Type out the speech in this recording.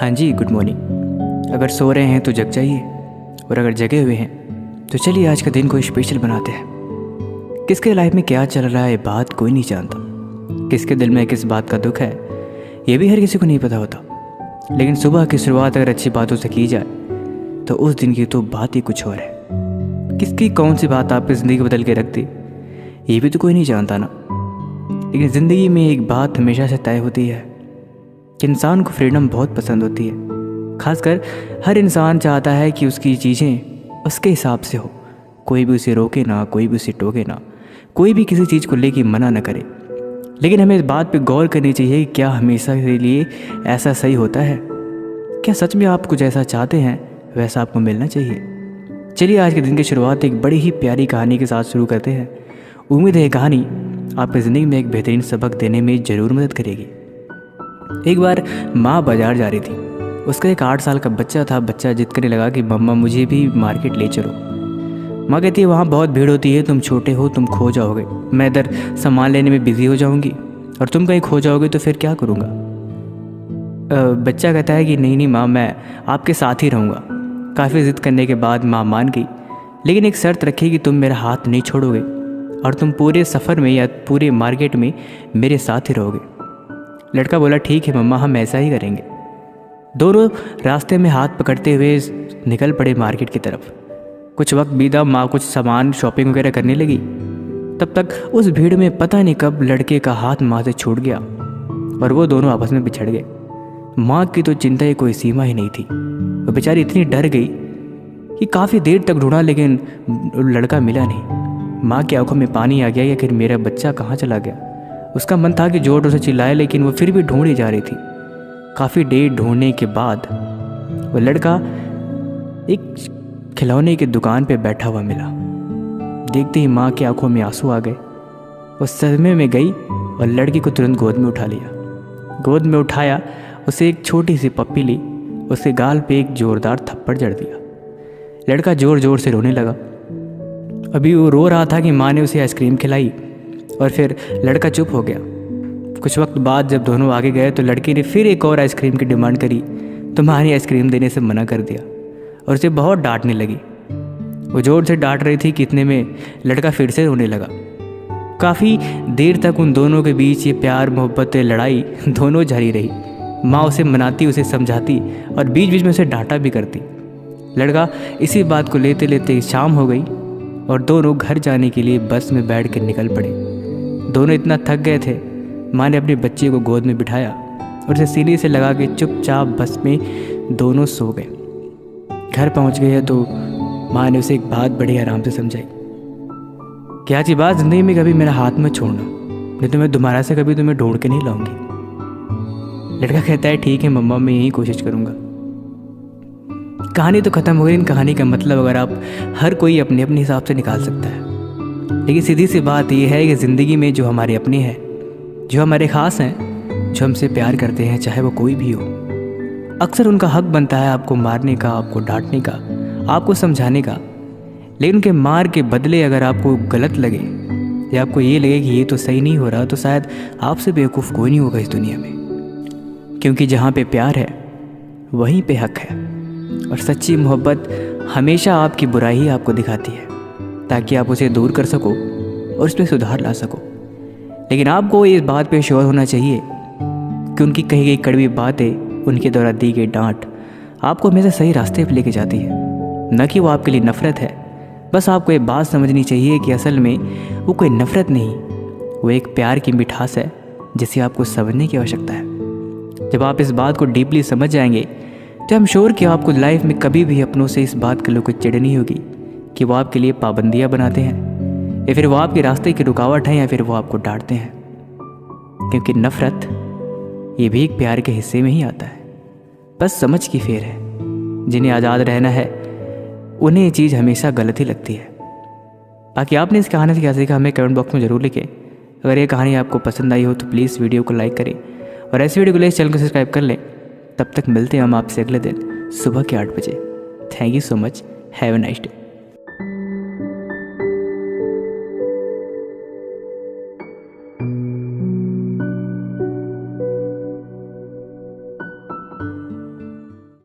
हाँ जी, good morning. अगर सो रहे हैं तो जग जाइए, और अगर जगे हुए हैं तो चलिए आज का दिन को स्पेशल बनाते हैं। किसके लाइफ में क्या चल रहा है बात कोई नहीं जानता, किसके दिल में किस बात का दुख है ये भी हर किसी को नहीं पता होता। लेकिन सुबह की शुरुआत अगर अच्छी बातों से की जाए तो उस दिन की तो बात ही कुछ और है। किसकी कौन सी बात आपकी ज़िंदगी बदल के रख दी ये भी तो कोई नहीं जानता ना। लेकिन ज़िंदगी में एक बात हमेशा से तय होती है कि इंसान को फ्रीडम बहुत पसंद होती है। खासकर हर इंसान चाहता है कि उसकी चीज़ें उसके हिसाब से हो, कोई भी उसे रोके ना, कोई भी उसे टोके ना, कोई भी किसी चीज़ को लेके मना न करे। लेकिन हमें इस बात पे गौर करनी चाहिए कि क्या हमेशा के लिए ऐसा सही होता है? क्या सच में आप कुछ ऐसा चाहते हैं वैसा आपको मिलना चाहिए? चलिए आज के दिन की शुरुआत एक बड़ी ही प्यारी कहानी के साथ शुरू करते हैं। उम्मीद है ये कहानी आपकी ज़िंदगी में एक बेहतरीन सबक देने में ज़रूर मदद करेगी। एक बार माँ बाजार जा रही थी। उसका एक 8 साल का बच्चा था। बच्चा जिद करने लगा कि मम्मा मुझे भी मार्केट ले चलो। माँ कहती है वहाँ बहुत भीड़ होती है, तुम छोटे हो, तुम खो जाओगे। मैं इधर सामान लेने में बिज़ी हो जाऊँगी और तुम कहीं खो जाओगे तो फिर क्या करूँगा? बच्चा कहता है कि नहीं माँ, मैं आपके साथ ही रहूँगा। काफ़ी ज़िद करने के बाद माँ मान गई, लेकिन एक शर्त रखी कि तुम मेरा हाथ नहीं छोड़ोगे और तुम पूरे सफ़र में या पूरे मार्केट में मेरे साथ ही रहोगे। लड़का बोला ठीक है मम्मा, हम ऐसा ही करेंगे। दोनों रास्ते में हाथ पकड़ते हुए निकल पड़े मार्केट की तरफ। कुछ वक्त बीता, माँ कुछ सामान शॉपिंग वगैरह करने लगी। तब तक उस भीड़ में पता नहीं कब लड़के का हाथ माँ से छूट गया और वो दोनों आपस में बिछड़ गए। माँ की तो चिंता की कोई सीमा ही नहीं थी। वो बेचारी इतनी डर गई कि काफ़ी देर तक ढूंढा, लेकिन लड़का मिला नहीं। माँ की आंखों में पानी आ गया कि आखिर मेरा बच्चा कहाँ चला गया। उसका मन था कि जोर जोर से चिल्लाए, लेकिन वो फिर भी ढूंढी जा रही थी। काफ़ी देर ढूंढने के बाद वो लड़का एक खिलौने की दुकान पे बैठा हुआ मिला। देखते ही माँ की आंखों में आंसू आ गए। वो सदमे में गई और लड़की को तुरंत गोद में उठा लिया। गोद में उठाया, उसे एक छोटी सी पप्पी ली, उसके गाल पे एक ज़ोरदार थप्पड़ जड़ दिया। लड़का ज़ोर ज़ोर से रोने लगा। अभी वो रो रहा था कि माँ ने उसे आइसक्रीम खिलाई और फिर लड़का चुप हो गया। कुछ वक्त बाद जब दोनों आगे गए तो लड़की ने फिर एक और आइसक्रीम की डिमांड करी तो माँ ने आइसक्रीम देने से मना कर दिया और उसे बहुत डांटने लगी। वो जोर से डांट रही थी कि इतने में लड़का फिर से रोने लगा। काफ़ी देर तक उन दोनों के बीच ये प्यार मोहब्बत लड़ाई दोनों जारी रही। माँ उसे मनाती, उसे समझाती और बीच बीच में उसे डांटा भी करती। लड़का इसी बात को लेते लेते शाम हो गई और दोनों घर जाने के लिए बस में बैठ कर निकल पड़े। दोनों इतना थक गए थे, माँ ने अपने बच्चे को गोद में बिठाया और उसे सीने से लगा के चुपचाप बस में दोनों सो गए। घर पहुँच गए तो माँ ने उसे एक बात बड़ी आराम से समझाई कि आज की बात ज़िंदगी में कभी मेरा हाथ मत छोड़ना, नहीं तो मैं दोबारा से कभी तुम्हें ढूंढ के नहीं लाऊंगी। लड़का कहता है ठीक है मम्मा, मैं यही कोशिश करूँगा। कहानी तो ख़त्म हो गई। इन कहानी का मतलब अगर आप हर कोई अपने अपने हिसाब से निकाल सकता है, लेकिन सीधी सी बात यह है कि ज़िंदगी में जो हमारे अपने हैं, जो हमारे ख़ास हैं, जो हमसे प्यार करते हैं, चाहे वो कोई भी हो, अक्सर उनका हक बनता है आपको मारने का, आपको डांटने का, आपको समझाने का। लेकिन उनके मार के बदले अगर आपको गलत लगे या आपको ये लगे कि ये तो सही नहीं हो रहा, तो शायद आपसे बेवकूफ़ कोई नहीं होगा इस दुनिया में। क्योंकि जहाँ पे प्यार है वहीं पे हक है, और सच्ची मोहब्बत हमेशा आपकी बुराई ही आपको दिखाती है ताकि आप उसे दूर कर सको और उसमें सुधार ला सको। लेकिन आपको इस बात पे श्योर होना चाहिए कि उनकी कही गई कड़वी बातें, उनके द्वारा दी गई डांट आपको हमेशा सही रास्ते पर लेके जाती है, न कि वो आपके लिए नफ़रत है। बस आपको ये बात समझनी चाहिए कि असल में वो कोई नफ़रत नहीं, वो एक प्यार की मिठास है जिसे आपको समझने की आवश्यकता है। जब आप इस बात को डीपली समझ जाएंगे तो हम श्योर कि आपको लाइफ में कभी भी अपनों से इस बात के लिए कोई चिढ़ नहीं होगी कि वो आपके लिए पाबंदियाँ बनाते हैं या फिर वो आपके रास्ते की रुकावट है या फिर वो आपको डांटते हैं। क्योंकि नफ़रत ये भी एक प्यार के हिस्से में ही आता है। बस समझ की फेर है। जिन्हें आज़ाद रहना है उन्हें ये चीज़ हमेशा गलत ही लगती है। बाकी आपने इस कहानी से क्या सीखा हमें कमेंट बॉक्स में ज़रूर लिखें। अगर ये कहानी आपको पसंद आई हो तो प्लीज़ वीडियो को लाइक करें और ऐसे वीडियो के लिए इस चैनल को सब्सक्राइब कर लें। तब तक मिलते हैं हम आपसे अगले दिन सुबह के 8 बजे। Thank you so much. Have a nice day.